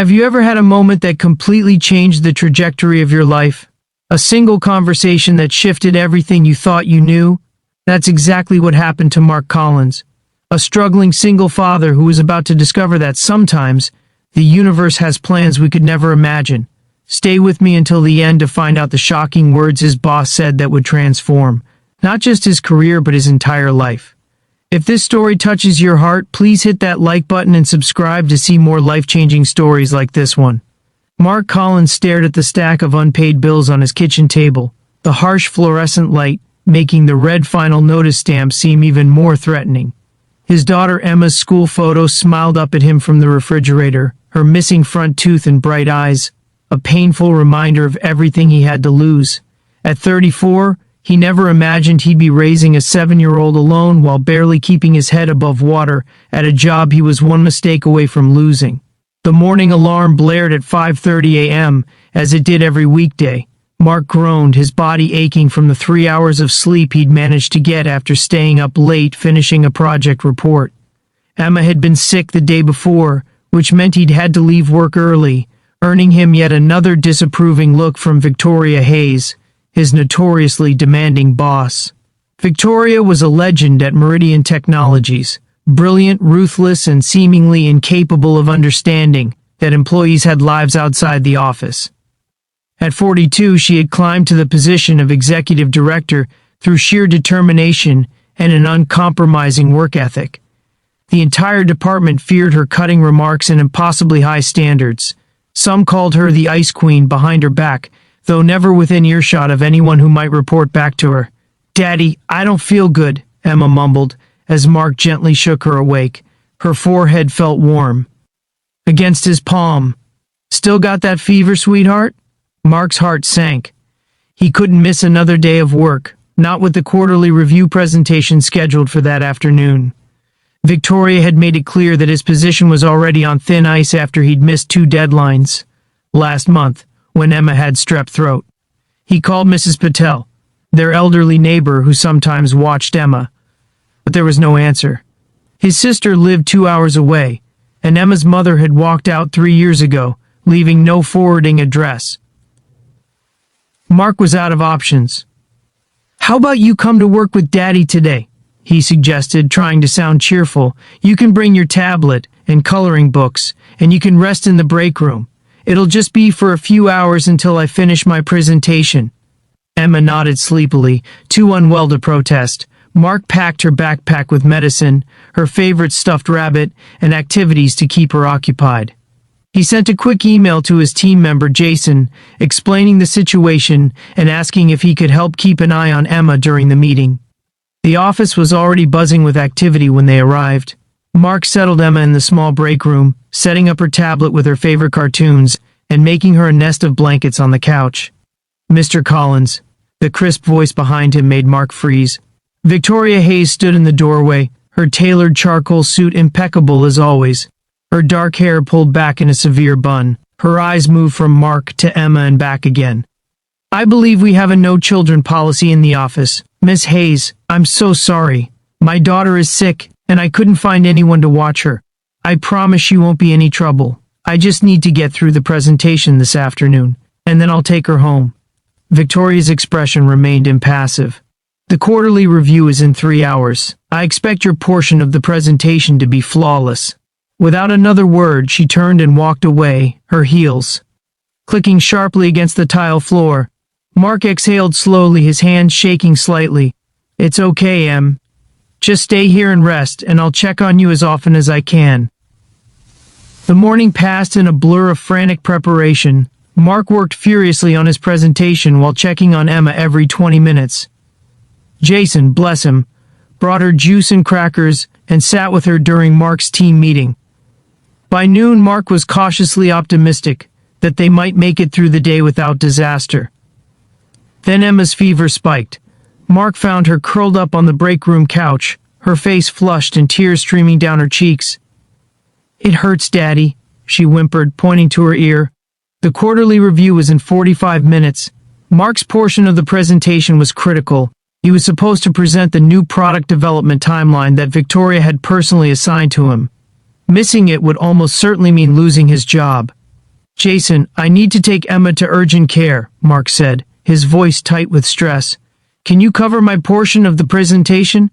Have you ever had a moment that completely changed the trajectory of your life? A single conversation that shifted everything you thought you knew? That's exactly what happened to Mark Collins, a struggling single father who was about to discover that sometimes the universe has plans we could never imagine. Stay with me until the end to find out the shocking words his boss said that would transform not just his career but his entire life. If this story touches your heart, please hit that like button and subscribe to see more life-changing stories like this one. Mark Collins stared at the stack of unpaid bills on his kitchen table, the harsh fluorescent light making the red final notice stamp seem even more threatening. His daughter Emma's school photo smiled up at him from the refrigerator, her missing front tooth and bright eyes, a painful reminder of everything he had to lose. At 34, he never imagined he'd be raising a 7-year-old alone while barely keeping his head above water at a job he was one mistake away from losing. The morning alarm blared at 5:30 a.m., as it did every weekday. Mark groaned, his body aching from the 3 hours of sleep he'd managed to get after staying up late finishing a project report. Emma had been sick the day before, which meant he'd had to leave work early, earning him yet another disapproving look from Victoria Hayes, his notoriously demanding boss. Victoria was a legend at Meridian Technologies, brilliant, ruthless, and seemingly incapable of understanding that employees had lives outside the office. At 42, she had climbed to the position of executive director through sheer determination and an uncompromising work ethic. The entire department feared her cutting remarks and impossibly high standards. Some called her the Ice Queen behind her back, though never within earshot of anyone who might report back to her. "Daddy, I don't feel good," Emma mumbled, as Mark gently shook her awake. Her forehead felt warm against his palm. "Still got that fever, sweetheart?" Mark's heart sank. He couldn't miss another day of work, not with the quarterly review presentation scheduled for that afternoon. Victoria had made it clear that his position was already on thin ice after he'd missed 2 deadlines last month, when Emma had strep throat. He called Mrs. Patel, their elderly neighbor who sometimes watched Emma, but there was no answer. His sister lived 2 hours away, and Emma's mother had walked out 3 years ago, leaving no forwarding address. Mark was out of options. "How about you come to work with Daddy today?" he suggested, trying to sound cheerful. "You can bring your tablet and coloring books, and you can rest in the break room. It'll just be for a few hours until I finish my presentation." Emma nodded sleepily, too unwell to protest. Mark packed her backpack with medicine, her favorite stuffed rabbit, and activities to keep her occupied. He sent a quick email to his team member Jason, explaining the situation and asking if he could help keep an eye on Emma during the meeting. The office was already buzzing with activity when they arrived. Mark settled Emma in the small break room, setting up her tablet with her favorite cartoons and making her a nest of blankets on the couch. "Mr. Collins," the crisp voice behind him made Mark freeze. Victoria Hayes stood in the doorway, her tailored charcoal suit impeccable as always. Her dark hair pulled back in a severe bun. Her eyes moved from Mark to Emma and back again. "I believe we have a no-children policy in the office. Miss Hayes, I'm so sorry. My daughter is sick, and I couldn't find anyone to watch her. I promise she won't be any trouble. I just need to get through the presentation this afternoon, and then I'll take her home." Victoria's expression remained impassive. "The quarterly review is in 3 hours. I expect your portion of the presentation to be flawless." Without another word, she turned and walked away, her heels clicking sharply against the tile floor. Mark exhaled slowly, his hands shaking slightly. "It's okay, Em. Just stay here and rest, and I'll check on you as often as I can." The morning passed in a blur of frantic preparation. Mark worked furiously on his presentation while checking on Emma every 20 minutes. Jason, bless him, brought her juice and crackers and sat with her during Mark's team meeting. By noon, Mark was cautiously optimistic that they might make it through the day without disaster. Then Emma's fever spiked. Mark found her curled up on the break room couch, her face flushed and tears streaming down her cheeks. "It hurts, Daddy," she whimpered, pointing to her ear. The quarterly review was in 45 minutes. Mark's portion of the presentation was critical. He was supposed to present the new product development timeline that Victoria had personally assigned to him. Missing it would almost certainly mean losing his job. Jason, I need to take Emma to urgent care, Mark said, his voice tight with stress. Can you cover my portion of the presentation?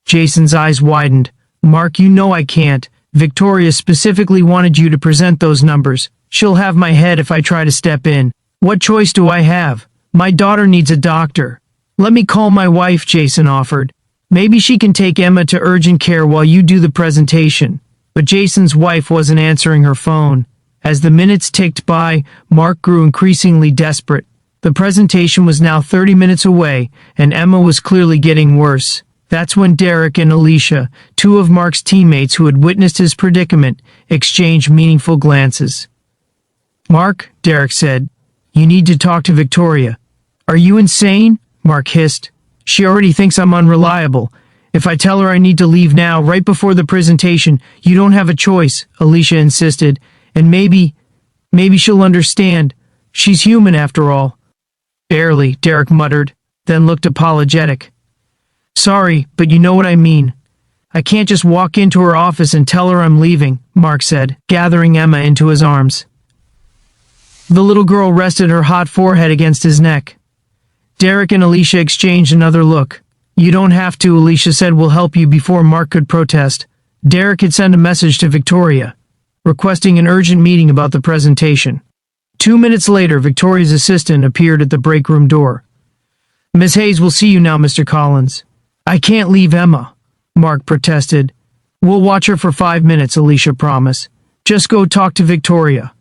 Jason's eyes widened. Mark, you know I can't. Victoria specifically wanted you to present those numbers. She'll have my head if I try to step in. What choice do I have? My daughter needs a doctor. Let me call my wife, Jason offered. Maybe she can take Emma to urgent care while you do the presentation. But Jason's wife wasn't answering her phone. As the minutes ticked by, Mark grew increasingly desperate. The presentation was now 30 minutes away, and Emma was clearly getting worse. That's when Derek and Alicia, two of Mark's teammates who had witnessed his predicament, exchanged meaningful glances. Mark, Derek said, you need to talk to Victoria. Are you insane? Mark hissed. She already thinks I'm unreliable. If I tell her I need to leave now, right before the presentation, you don't have a choice, Alicia insisted. And maybe she'll understand. She's human after all. Barely, Derek muttered, then looked apologetic. Sorry, but you know what I mean. I can't just walk into her office and tell her I'm leaving, Mark said, gathering Emma into his arms. The little girl rested her hot forehead against his neck. Derek and Alicia exchanged another look. You don't have to, Alicia said. We'll help you before Mark could protest. Derek had sent a message to Victoria, requesting an urgent meeting about the presentation. 2 minutes later, Victoria's assistant appeared at the break room door. Miss Hayes will see you now, Mr. Collins. I can't leave Emma, Mark protested. We'll watch her for 5 minutes, Alicia promised. Just go talk to Victoria.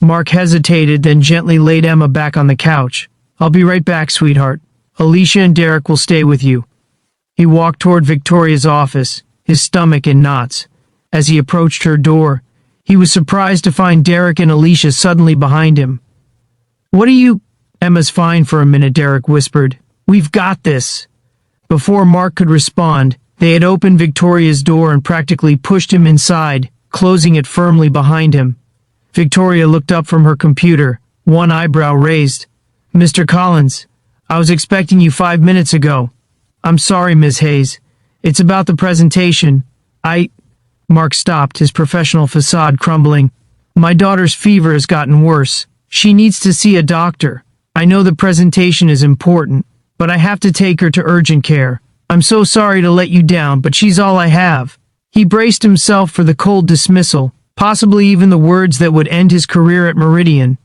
Mark hesitated, then gently laid Emma back on the couch. I'll be right back, sweetheart. Alicia and Derek will stay with you. He walked toward Victoria's office, his stomach in knots. As he approached her door, he was surprised to find Derek and Alicia suddenly behind him. What are you... Emma's fine for a minute, Derek whispered. We've got this. Before Mark could respond, they had opened Victoria's door and practically pushed him inside, closing it firmly behind him. Victoria looked up from her computer, one eyebrow raised. Mr. Collins, I was expecting you 5 minutes ago. I'm sorry, Ms. Hayes. It's about the presentation. Mark stopped, his professional facade crumbling. My daughter's fever has gotten worse. She needs to see a doctor. I know the presentation is important, but I have to take her to urgent care. I'm so sorry to let you down, but she's all I have. He braced himself for the cold dismissal, possibly even the words that would end his career at Meridian.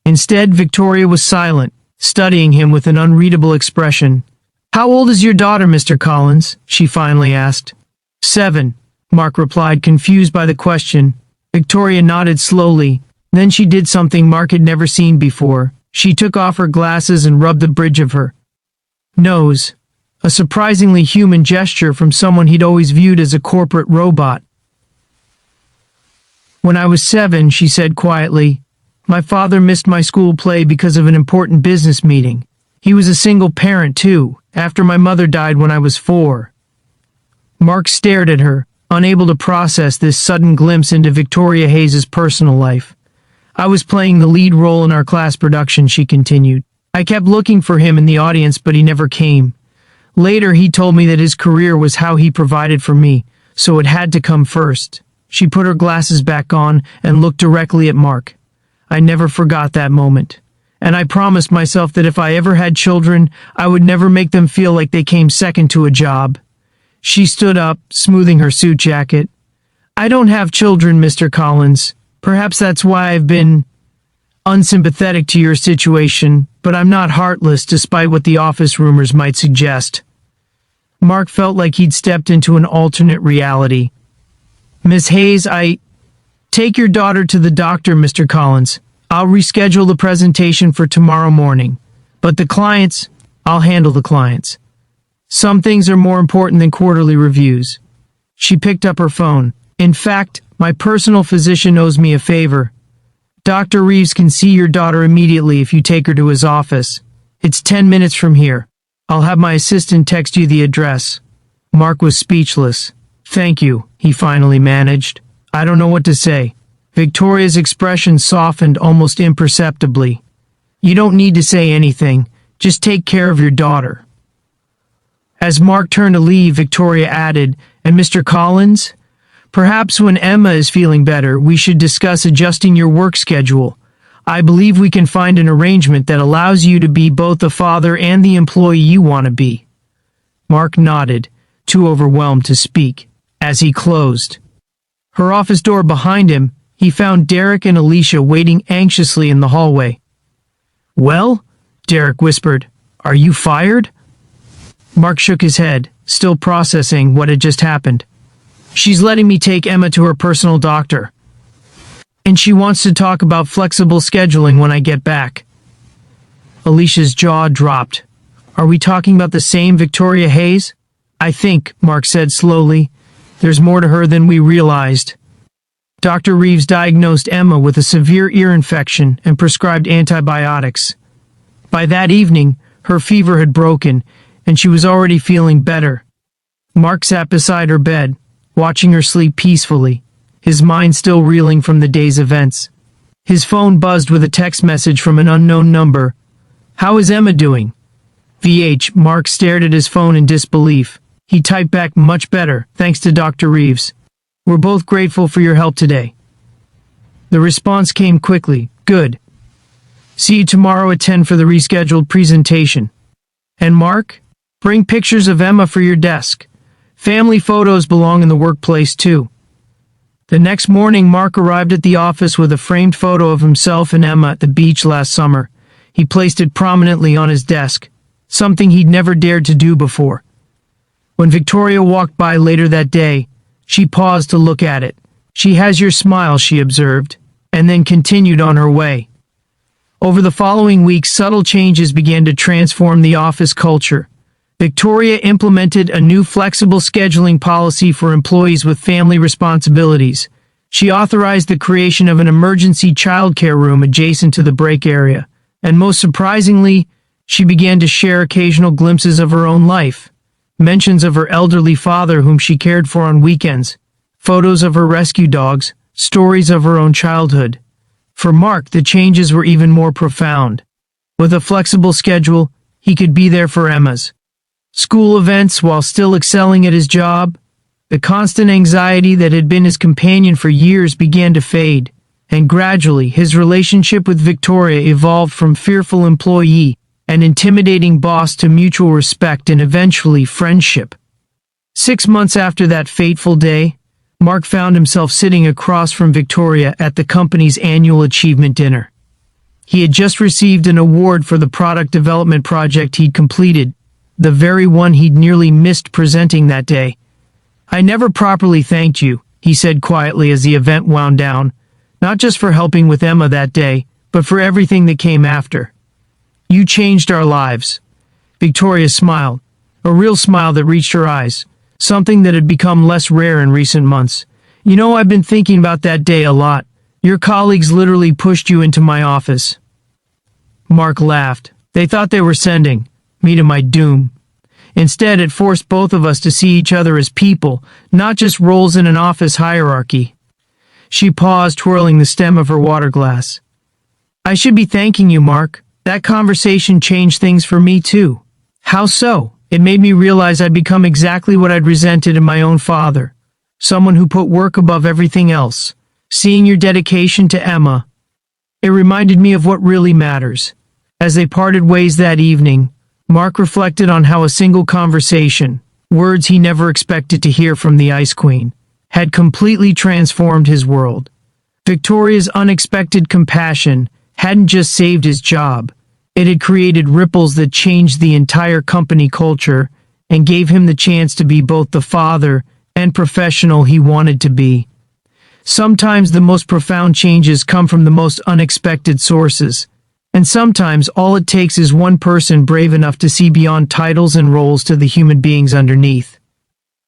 Instead, Victoria was silent, studying him with an unreadable expression. How old is your daughter, Mr. Collins? She finally asked. 7, Mark replied, confused by the question. Victoria nodded slowly. Then she did something Mark had never seen before. She took off her glasses and rubbed the bridge of her nose, a surprisingly human gesture from someone he'd always viewed as a corporate robot. When I was 7, she said quietly, my father missed my school play because of an important business meeting. He was a single parent, too, after my mother died when I was 4. Mark stared at her, unable to process this sudden glimpse into Victoria Hayes' personal life. I was playing the lead role in our class production, she continued. I kept looking for him in the audience, but he never came. Later, he told me that his career was how he provided for me, so it had to come first. She put her glasses back on and looked directly at Mark. I never forgot that moment. And I promised myself that if I ever had children, I would never make them feel like they came second to a job. She stood up, smoothing her suit jacket. I don't have children, Mr. Collins. Perhaps that's why I've been unsympathetic to your situation, but I'm not heartless despite what the office rumors might suggest. Mark felt like he'd stepped into an alternate reality. Miss Hayes, take your daughter to the doctor, Mr. Collins. I'll reschedule the presentation for tomorrow morning. But the clients, I'll handle the clients. Some things are more important than quarterly reviews. She picked up her phone. In fact, my personal physician owes me a favor. Dr. Reeves can see your daughter immediately if you take her to his office. It's 10 minutes from here. I'll have my assistant text you the address. Mark was speechless. Thank you, he finally managed. I don't know what to say. Victoria's expression softened almost imperceptibly. You don't need to say anything. Just take care of your daughter. As Mark turned to leave, Victoria added, and Mr. Collins? Perhaps when Emma is feeling better, we should discuss adjusting your work schedule. I believe we can find an arrangement that allows you to be both the father and the employee you want to be." Mark nodded, too overwhelmed to speak. As he closed her office door behind him, he found Derek and Alicia waiting anxiously in the hallway. "Well?" Derek whispered. "Are you fired?" Mark shook his head, still processing what had just happened. "She's letting me take Emma to her personal doctor. And she wants to talk about flexible scheduling when I get back." Alicia's jaw dropped. "Are we talking about the same Victoria Hayes?" "I think," Mark said slowly, "there's more to her than we realized." Dr. Reeves diagnosed Emma with a severe ear infection and prescribed antibiotics. By that evening, her fever had broken, and she was already feeling better. Mark sat beside her bed, watching her sleep peacefully, his mind still reeling from the day's events. His phone buzzed with a text message from an unknown number. "How is Emma doing?" VH. Mark stared at his phone in disbelief. He typed back, "Much better, thanks to Dr. Reeves. We're both grateful for your help today." The response came quickly. "Good. See you tomorrow at 10 for the rescheduled presentation. And Mark, bring pictures of Emma for your desk. Family photos belong in the workplace too." The next morning, Mark arrived at the office with a framed photo of himself and Emma at the beach last summer. He placed it prominently on his desk, something he'd never dared to do before. When Victoria walked by later that day, she paused to look at it. "She has your smile," she observed, and then continued on her way. Over the following weeks, subtle changes began to transform the office culture. Victoria implemented a new flexible scheduling policy for employees with family responsibilities. She authorized the creation of an emergency childcare room adjacent to the break area. And most surprisingly, she began to share occasional glimpses of her own life. Mentions of her elderly father whom she cared for on weekends, photos of her rescue dogs, stories of her own childhood. For Mark, the changes were even more profound. With a flexible schedule, he could be there for Emma's school events while still excelling at his job. The constant anxiety that had been his companion for years began to fade, and gradually his relationship with Victoria evolved from fearful employee and intimidating boss to mutual respect and eventually friendship. 6 months after that fateful day, Mark found himself sitting across from Victoria at the company's annual achievement dinner. He had just received an award for the product development project he'd completed, the very one he'd nearly missed presenting that day. "I never properly thanked you," he said quietly as the event wound down, "not just for helping with Emma that day, but for everything that came after. You changed our lives." Victoria smiled, a real smile that reached her eyes, something that had become less rare in recent months. "You know, I've been thinking about that day a lot. Your colleagues literally pushed you into my office." Mark laughed. "They thought they were sending me to my doom. Instead, it forced both of us to see each other as people, not just roles in an office hierarchy." She paused, twirling the stem of her water glass. "I should be thanking you, Mark. That conversation changed things for me too." "How so?" "It made me realize I'd become exactly what I'd resented in my own father. Someone who put work above everything else. Seeing your dedication to Emma, it reminded me of what really matters." As they parted ways that evening, Mark reflected on how a single conversation, words he never expected to hear from the Ice Queen, had completely transformed his world. Victoria's unexpected compassion hadn't just saved his job, it had created ripples that changed the entire company culture and gave him the chance to be both the father and professional he wanted to be. Sometimes the most profound changes come from the most unexpected sources, and sometimes all it takes is one person brave enough to see beyond titles and roles to the human beings underneath.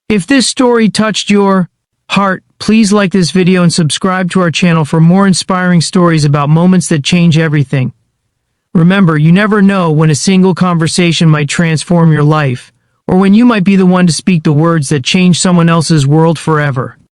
If this story touched your heart, please like this video and subscribe to our channel for more inspiring stories about moments that change everything. Remember, you never know when a single conversation might transform your life, or when you might be the one to speak the words that change someone else's world forever.